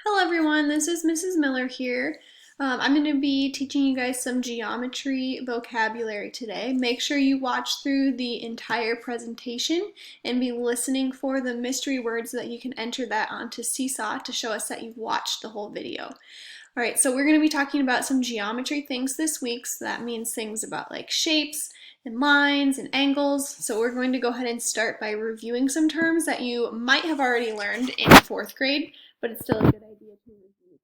Hello everyone, this is Mrs. Miller here. I'm going to be teaching you guys some geometry vocabulary today. Make sure you watch through the entire presentation and be listening for the mystery words so that you can enter that onto Seesaw to show us that you've watched the whole video. Alright, so we're going to be talking about some geometry things this week, so that means things about like shapes and lines and angles. So we're going to go ahead and start by reviewing some terms that you might have already learned in 4th grade, but it's still a good idea to review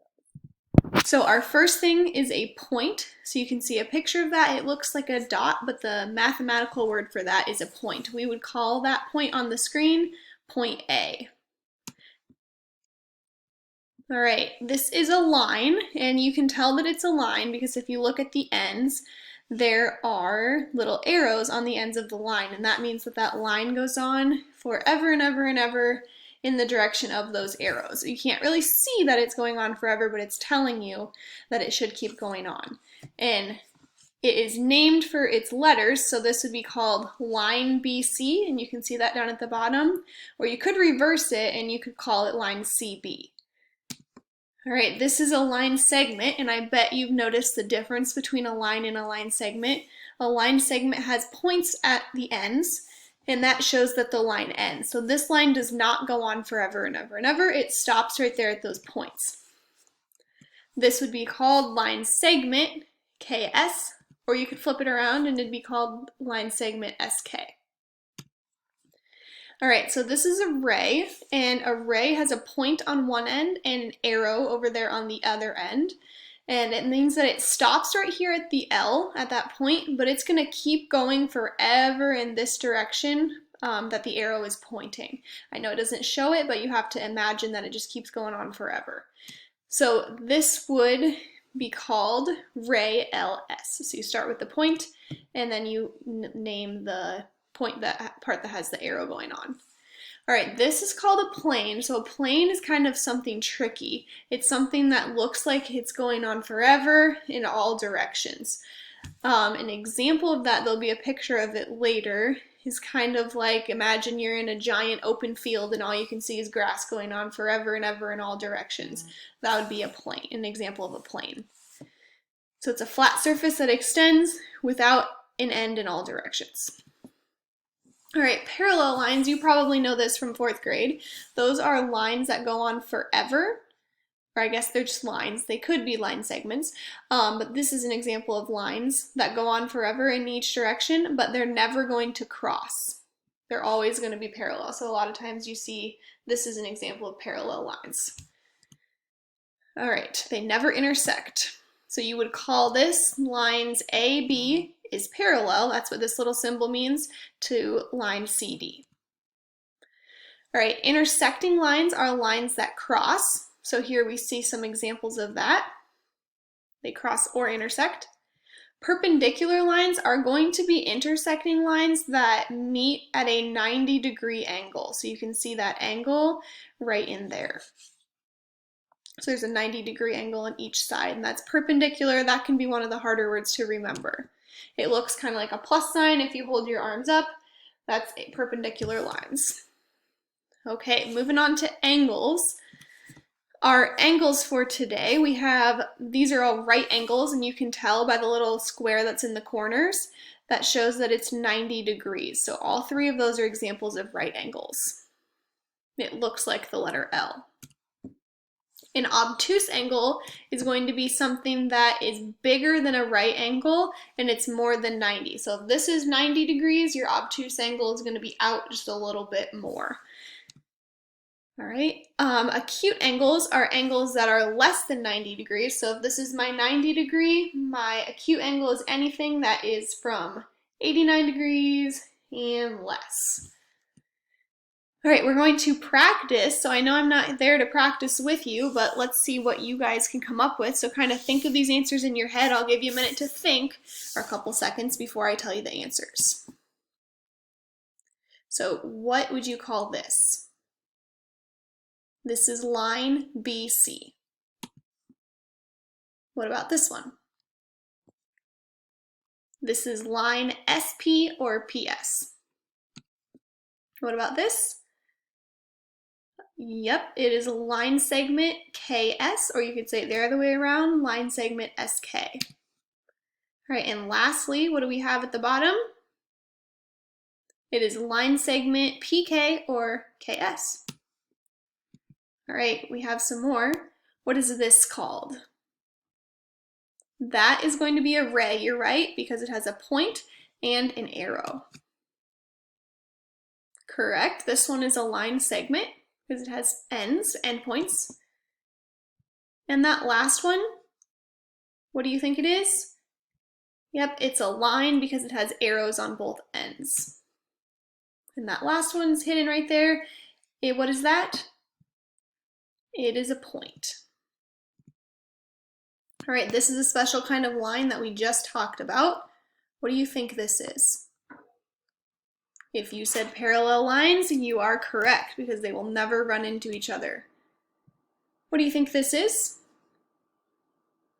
those. So our first thing is a point. So you can see a picture of that. It looks like a dot, but the mathematical word for that is a point. We would call that point on the screen point A. All right, this is a line, and you can tell that it's a line because if you look at the ends, there are little arrows on the ends of the line, and that means that that line goes on forever and ever and ever in the direction of those arrows. You can't really see that it's going on forever, but it's telling you that it should keep going on. And it is named for its letters, so this would be called line BC, and you can see that down at the bottom. Or you could reverse it and you could call it line CB. All right, this is a line segment, and I bet you've noticed the difference between a line and a line segment. A line segment has points at the ends, and that shows that the line ends. So this line does not go on forever and ever and ever. It stops right there at those points. This would be called line segment, KS, or you could flip it around and it'd be called line segment, SK. All right, so this is a ray, and a ray has a point on one end and an arrow over there on the other end. And it means that it stops right here at the L at that point, but it's going to keep going forever in this direction that the arrow is pointing. I know it doesn't show it, but you have to imagine that it just keeps going on forever. So this would be called ray LS. So you start with the point, and then you name the point, that part that has the arrow going on. All right, this is called a plane. So a plane is kind of something tricky. It's something that looks like it's going on forever in all directions. An example of that, there'll be a picture of it later, is kind of like, imagine you're in a giant open field and all you can see is grass going on forever and ever in all directions. That would be a plane, an example of a plane. So it's a flat surface that extends without an end in all directions. All right, parallel lines, you probably know this from 4th grade. Those are lines that go on forever, or I guess they're just lines. They could be line segments, but this is an example of lines that go on forever in each direction, but they're never going to cross. They're always going to be parallel. So a lot of times you see this is an example of parallel lines. All right, they never intersect. So you would call this lines AB is parallel, that's what this little symbol means, to line CD. All right, intersecting lines are lines that cross. So here we see some examples of that. They cross or intersect. Perpendicular lines are going to be intersecting lines that meet at a 90-degree angle. So you can see that angle right in there. So there's a 90-degree angle on each side, and that's perpendicular. That can be one of the harder words to remember. It looks kind of like a plus sign if you hold your arms up. That's perpendicular lines. Okay, moving on to angles. Our angles for today, we have, these are all right angles, and you can tell by the little square that's in the corners that shows that it's 90 degrees. So all three of those are examples of right angles. It looks like the letter L. An obtuse angle is going to be something that is bigger than a right angle and it's more than 90. So if this is 90 degrees, your obtuse angle is going to be out just a little bit more. All right, acute angles are angles that are less than 90 degrees. So if this is my 90 degree, my acute angle is anything that is from 89 degrees and less. All right, we're going to practice. So I know I'm not there to practice with you, but let's see what you guys can come up with. So kind of think of these answers in your head. I'll give you a minute to think, or a couple seconds before I tell you the answers. So what would you call this? This is line BC. What about this one? This is line SP or PS. What about this? Yep, it is line segment KS, or you could say it the other way around, line segment SK. All right, and lastly, what do we have at the bottom? It is line segment PK or KS. All right, we have some more. What is this called? That is going to be a ray, you're right, because it has a point and an arrow. Correct, this one is a line segment because it has ends, endpoints. And that last one, what do you think it is? Yep, it's a line because it has arrows on both ends. And that last one's hidden right there. What is that? It is a point. All right, this is a special kind of line that we just talked about. What do you think this is? If you said parallel lines, you are correct because they will never run into each other. What do you think this is?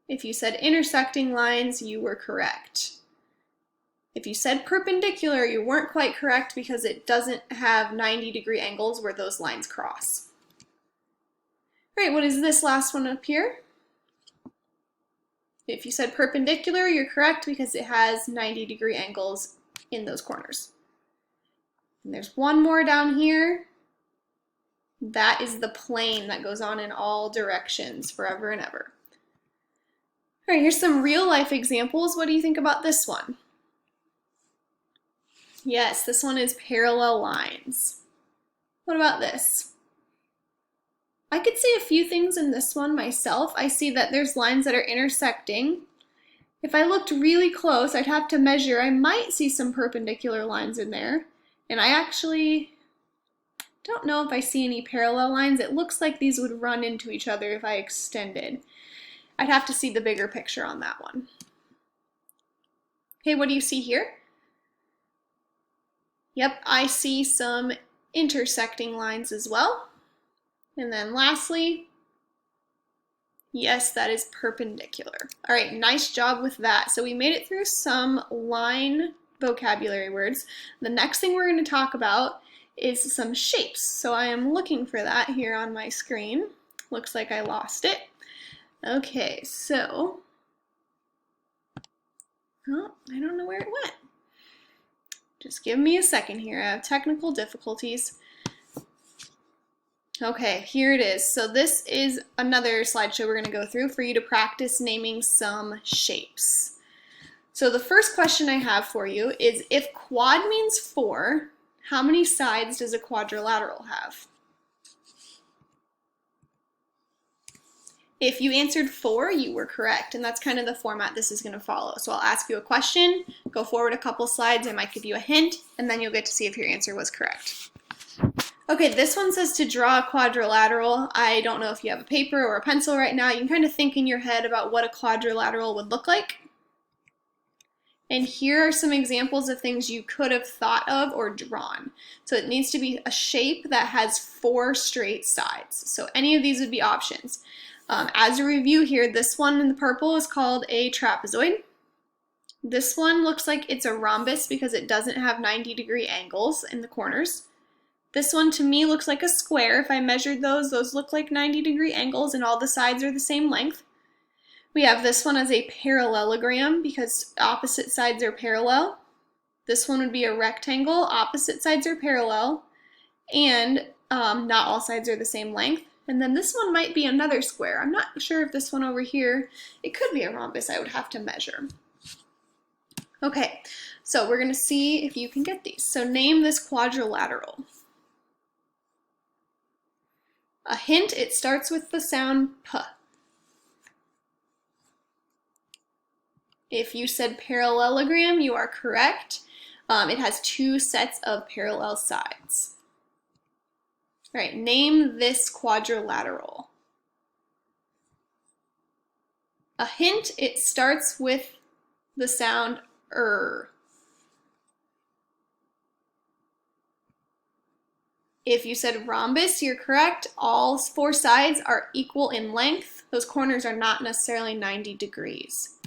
If you said intersecting lines, you were correct. If you said perpendicular, you weren't quite correct because it doesn't have 90-degree angles where those lines cross. All right, what is this last one up here? If you said perpendicular, you're correct because it has 90-degree angles in those corners. And there's one more down here. That is the plane that goes on in all directions forever and ever. All right, here's some real life examples. What do you think about this one? Yes, this one is parallel lines. What about this? I could see a few things in this one myself. I see that there's lines that are intersecting. If I looked really close, I'd have to measure. I might see some perpendicular lines in there. And I actually don't know if I see any parallel lines. It looks like these would run into each other if I extended. I'd have to see the bigger picture on that one. Okay, what do you see here? Yep, I see some intersecting lines as well. And then lastly, yes, that is perpendicular. All right, nice job with that. So we made it through some line vocabulary words. The next thing we're going to talk about is some shapes. So I am looking for that here on my screen. Looks like I lost it. Okay, so, oh, I don't know where it went. Just give me a second here. I have technical difficulties. Okay, here it is. So this is another slideshow we're going to go through for you to practice naming some shapes. So the first question I have for you is, if quad means 4, how many sides does a quadrilateral have? If you answered 4, you were correct, and that's kind of the format this is going to follow. So I'll ask you a question, go forward a couple slides, I might give you a hint, and then you'll get to see if your answer was correct. Okay, this one says to draw a quadrilateral. I don't know if you have a paper or a pencil right now. You can kind of think in your head about what a quadrilateral would look like. And here are some examples of things you could have thought of or drawn. So it needs to be a shape that has 4 straight sides. So any of these would be options. As a review here, this one in the purple is called a trapezoid. This one looks like it's a rhombus because it doesn't have 90-degree angles in the corners. This one to me looks like a square. If I measured those look like 90-degree angles and all the sides are the same length. We have this one as a parallelogram because opposite sides are parallel. This one would be a rectangle, opposite sides are parallel, and not all sides are the same length. And then this one might be another square. I'm not sure if this one over here, it could be a rhombus. I would have to measure. Okay, so we're going to see if you can get these. So name this quadrilateral. A hint, it starts with the sound P. If you said parallelogram, you are correct. It has 2 sets of parallel sides. All right, name this quadrilateral. A hint, it starts with the sound er. If you said rhombus, you're correct. All 4 sides are equal in length. Those corners are not necessarily 90 degrees.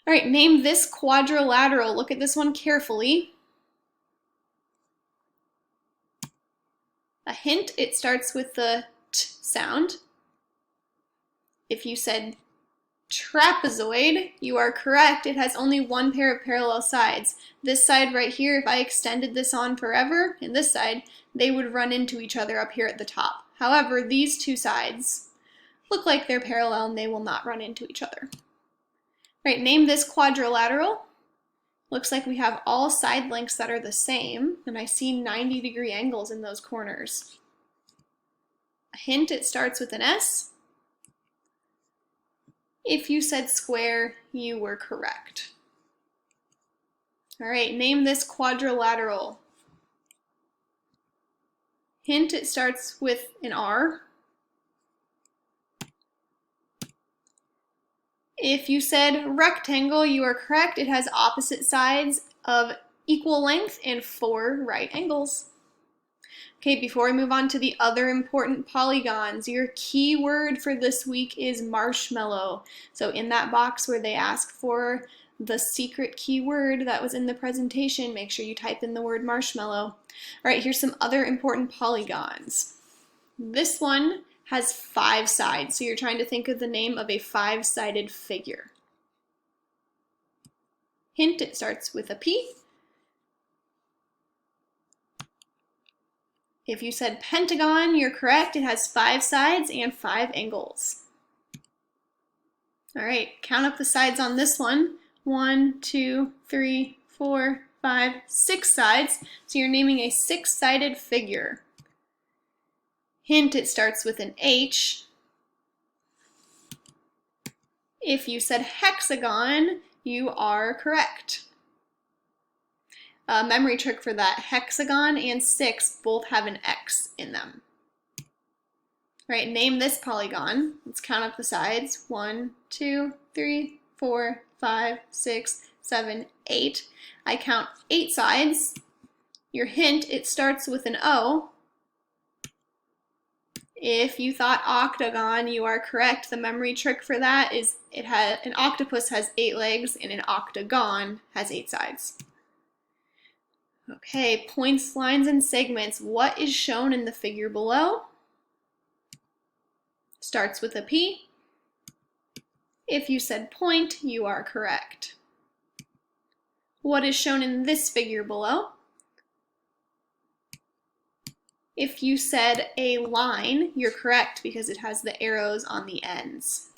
All right, name this quadrilateral. Look at this one carefully. A hint, it starts with the t sound. If you said trapezoid, you are correct. It has only one pair of parallel sides. This side right here, if I extended this on forever, and this side, they would run into each other up here at the top. However, these two sides look like they're parallel and they will not run into each other. All right, name this quadrilateral. Looks like we have all side lengths that are the same, and I see 90-degree angles in those corners. A hint, it starts with an S. If you said square, you were correct. All right, name this quadrilateral. Hint, it starts with an R. If you said rectangle, you are correct. It has opposite sides of equal length and 4 right angles. Okay, before we move on to the other important polygons, your key word for this week is marshmallow. So in that box where they ask for the secret keyword that was in the presentation, make sure you type in the word marshmallow. All right, here's some other important polygons. This one has 5 sides, so you're trying to think of the name of a 5-sided figure. Hint, it starts with a P. If you said pentagon, you're correct. It has 5 sides and 5 angles. All right, count up the sides on this one. 1, 2, 3, 4, 5, 6 sides. So you're naming a 6-sided figure. Hint, it starts with an H. If you said hexagon, you are correct. A memory trick for that, hexagon and 6 both have an X in them. All right, name this polygon. Let's count up the sides. 1, 2, 3, 4, 5, 6, 7, 8. I count 8 sides. Your hint, it starts with an O. If you thought octagon, you are correct. The memory trick for that is an octopus has 8 legs and an octagon has 8 sides. Okay, points, lines, and segments. What is shown in the figure below? Starts with a P. If you said point, you are correct. What is shown in this figure below? If you said a line, you're correct because it has the arrows on the ends.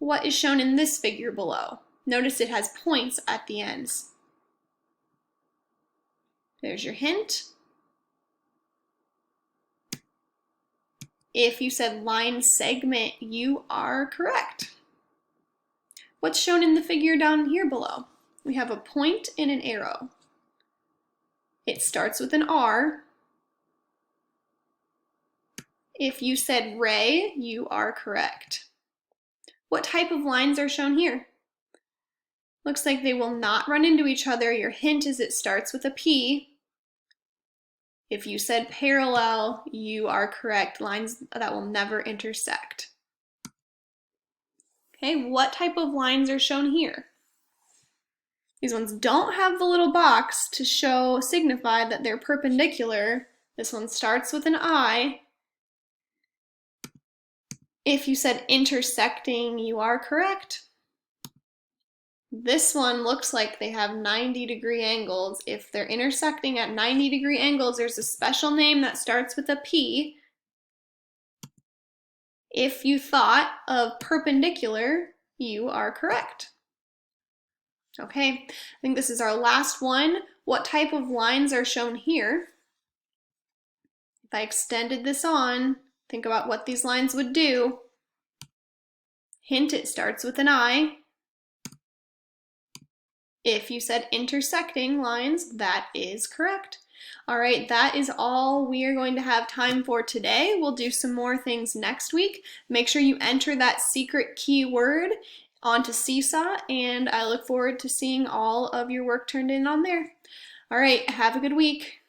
What is shown in this figure below? Notice it has points at the ends. There's your hint. If you said line segment, you are correct. What's shown in the figure down here below? We have a point and an arrow. It starts with an R. If you said ray, you are correct. What type of lines are shown here? Looks like they will not run into each other. Your hint is it starts with a P. If you said parallel, you are correct. Lines that will never intersect. Okay, what type of lines are shown here? These ones don't have the little box to signify that they're perpendicular. This one starts with an I. If you said intersecting, you are correct. This one looks like they have 90-degree angles. If they're intersecting at 90-degree angles, there's a special name that starts with a P. If you thought of perpendicular, you are correct. Okay, I think this is our last one. What type of lines are shown here? If I extended this on, think about what these lines would do. Hint, it starts with an I. If you said intersecting lines, that is correct. All right, that is all we are going to have time for today. We'll do some more things next week. Make sure you enter that secret keyword onto Seesaw, and I look forward to seeing all of your work turned in on there. All right, have a good week.